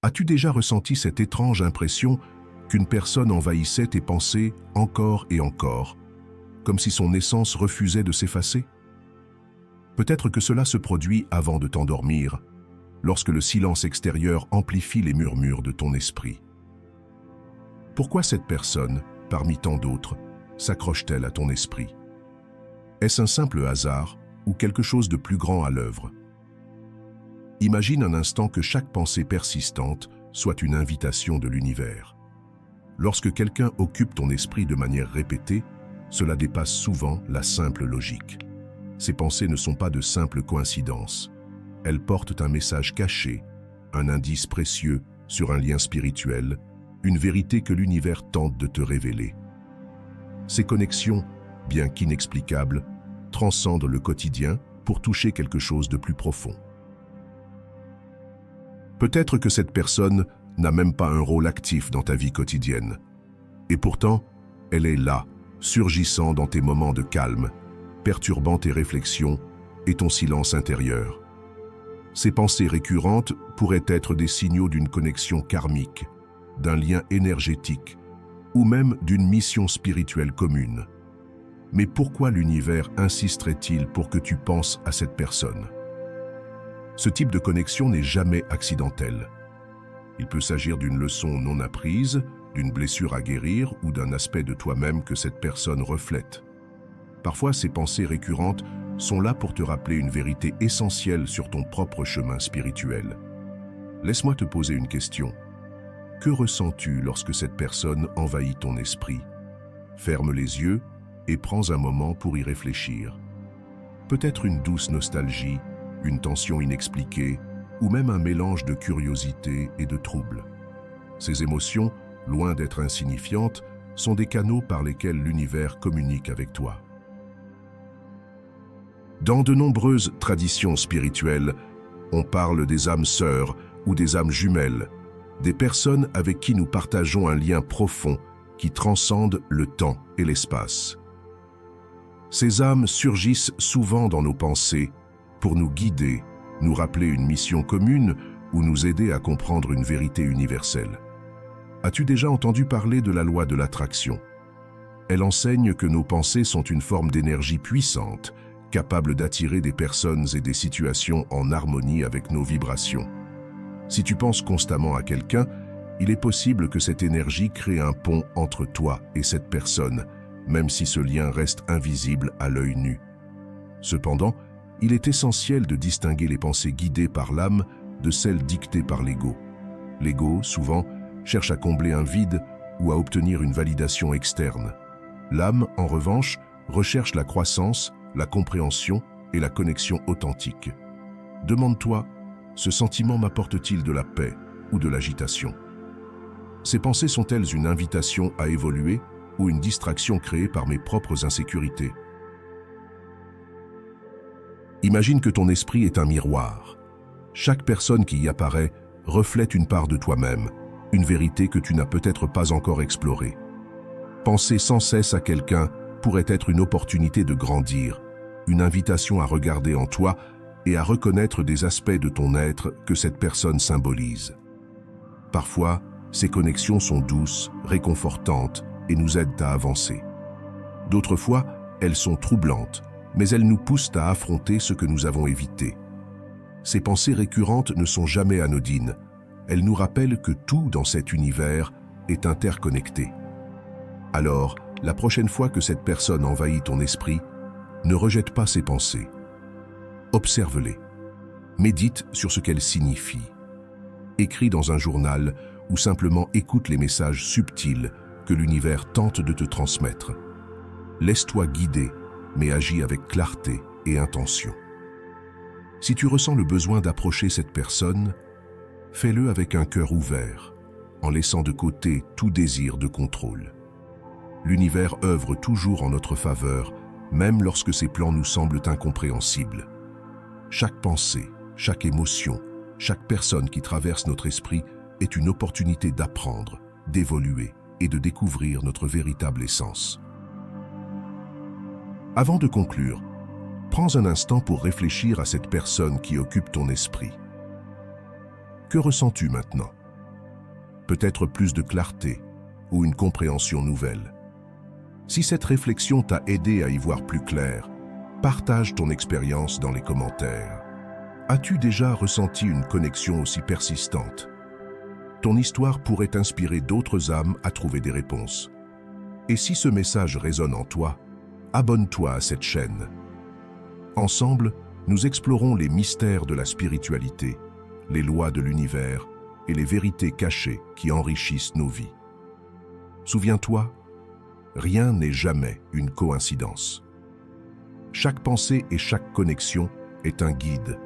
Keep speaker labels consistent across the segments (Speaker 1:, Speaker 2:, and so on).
Speaker 1: As-tu déjà ressenti cette étrange impression qu'une personne envahissait tes pensées encore et encore, comme si son essence refusait de s'effacer? Peut-être que cela se produit avant de t'endormir, lorsque le silence extérieur amplifie les murmures de ton esprit. Pourquoi cette personne, parmi tant d'autres, s'accroche-t-elle à ton esprit? Est-ce un simple hasard ou quelque chose de plus grand à l'œuvre? Imagine un instant que chaque pensée persistante soit une invitation de l'univers. Lorsque quelqu'un occupe ton esprit de manière répétée, cela dépasse souvent la simple logique. Ces pensées ne sont pas de simples coïncidences. Elles portent un message caché, un indice précieux sur un lien spirituel, une vérité que l'univers tente de te révéler. Ces connexions, bien qu'inexplicables, transcendent le quotidien pour toucher quelque chose de plus profond. Peut-être que cette personne n'a même pas un rôle actif dans ta vie quotidienne. Et pourtant, elle est là, surgissant dans tes moments de calme, perturbant tes réflexions et ton silence intérieur. Ces pensées récurrentes pourraient être des signaux d'une connexion karmique, d'un lien énergétique ou même d'une mission spirituelle commune. Mais pourquoi l'univers insisterait-il pour que tu penses à cette personne? Ce type de connexion n'est jamais accidentel. Il peut s'agir d'une leçon non apprise, d'une blessure à guérir ou d'un aspect de toi-même que cette personne reflète. Parfois, ces pensées récurrentes sont là pour te rappeler une vérité essentielle sur ton propre chemin spirituel. Laisse-moi te poser une question. Que ressens-tu lorsque cette personne envahit ton esprit? Ferme les yeux et prends un moment pour y réfléchir. Peut-être une douce nostalgie, une tension inexpliquée, ou même un mélange de curiosité et de trouble. Ces émotions, loin d'être insignifiantes, sont des canaux par lesquels l'univers communique avec toi. Dans de nombreuses traditions spirituelles, on parle des âmes sœurs ou des âmes jumelles, des personnes avec qui nous partageons un lien profond qui transcende le temps et l'espace. Ces âmes surgissent souvent dans nos pensées pour nous guider, nous rappeler une mission commune ou nous aider à comprendre une vérité universelle. As-tu déjà entendu parler de la loi de l'attraction? Elle enseigne que nos pensées sont une forme d'énergie puissante, capable d'attirer des personnes et des situations en harmonie avec nos vibrations. Si tu penses constamment à quelqu'un, il est possible que cette énergie crée un pont entre toi et cette personne, même si ce lien reste invisible à l'œil nu. Cependant, il est essentiel de distinguer les pensées guidées par l'âme de celles dictées par l'ego. L'ego, souvent, cherche à combler un vide ou à obtenir une validation externe. L'âme, en revanche, recherche la croissance, la compréhension et la connexion authentique. Demande-toi, ce sentiment m'apporte-t-il de la paix ou de l'agitation? Ces pensées sont-elles une invitation à évoluer ou une distraction créée par mes propres insécurités? Imagine que ton esprit est un miroir. Chaque personne qui y apparaît reflète une part de toi-même, une vérité que tu n'as peut-être pas encore explorée. Penser sans cesse à quelqu'un pourrait être une opportunité de grandir, une invitation à regarder en toi et à reconnaître des aspects de ton être que cette personne symbolise. Parfois, ces connexions sont douces, réconfortantes et nous aident à avancer. D'autres fois, elles sont troublantes, mais elles nous poussent à affronter ce que nous avons évité. Ces pensées récurrentes ne sont jamais anodines. Elles nous rappellent que tout dans cet univers est interconnecté. Alors, la prochaine fois que cette personne envahit ton esprit, ne rejette pas ces pensées. Observe-les. Médite sur ce qu'elles signifient. Écris dans un journal ou simplement écoute les messages subtils que l'univers tente de te transmettre. Laisse-toi guider, mais agis avec clarté et intention. Si tu ressens le besoin d'approcher cette personne, fais-le avec un cœur ouvert, en laissant de côté tout désir de contrôle. L'univers œuvre toujours en notre faveur, même lorsque ses plans nous semblent incompréhensibles. Chaque pensée, chaque émotion, chaque personne qui traverse notre esprit est une opportunité d'apprendre, d'évoluer et de découvrir notre véritable essence. Avant de conclure, prends un instant pour réfléchir à cette personne qui occupe ton esprit. Que ressens-tu maintenant? peut-être plus de clarté ou une compréhension nouvelle. Si cette réflexion t'a aidé à y voir plus clair, partage ton expérience dans les commentaires. As-tu déjà ressenti une connexion aussi persistante? Ton histoire pourrait inspirer d'autres âmes à trouver des réponses. Et si ce message résonne en toi, abonne-toi à cette chaîne. Ensemble, nous explorons les mystères de la spiritualité, les lois de l'univers et les vérités cachées qui enrichissent nos vies. Souviens-toi, rien n'est jamais une coïncidence. Chaque pensée et chaque connexion est un guide,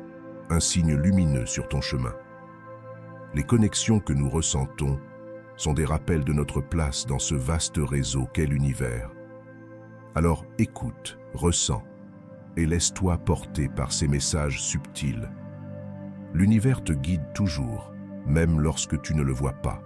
Speaker 1: un signe lumineux sur ton chemin. Les connexions que nous ressentons sont des rappels de notre place dans ce vaste réseau qu'est l'univers. Alors écoute, ressens et laisse-toi porter par ces messages subtils. L'univers te guide toujours, même lorsque tu ne le vois pas.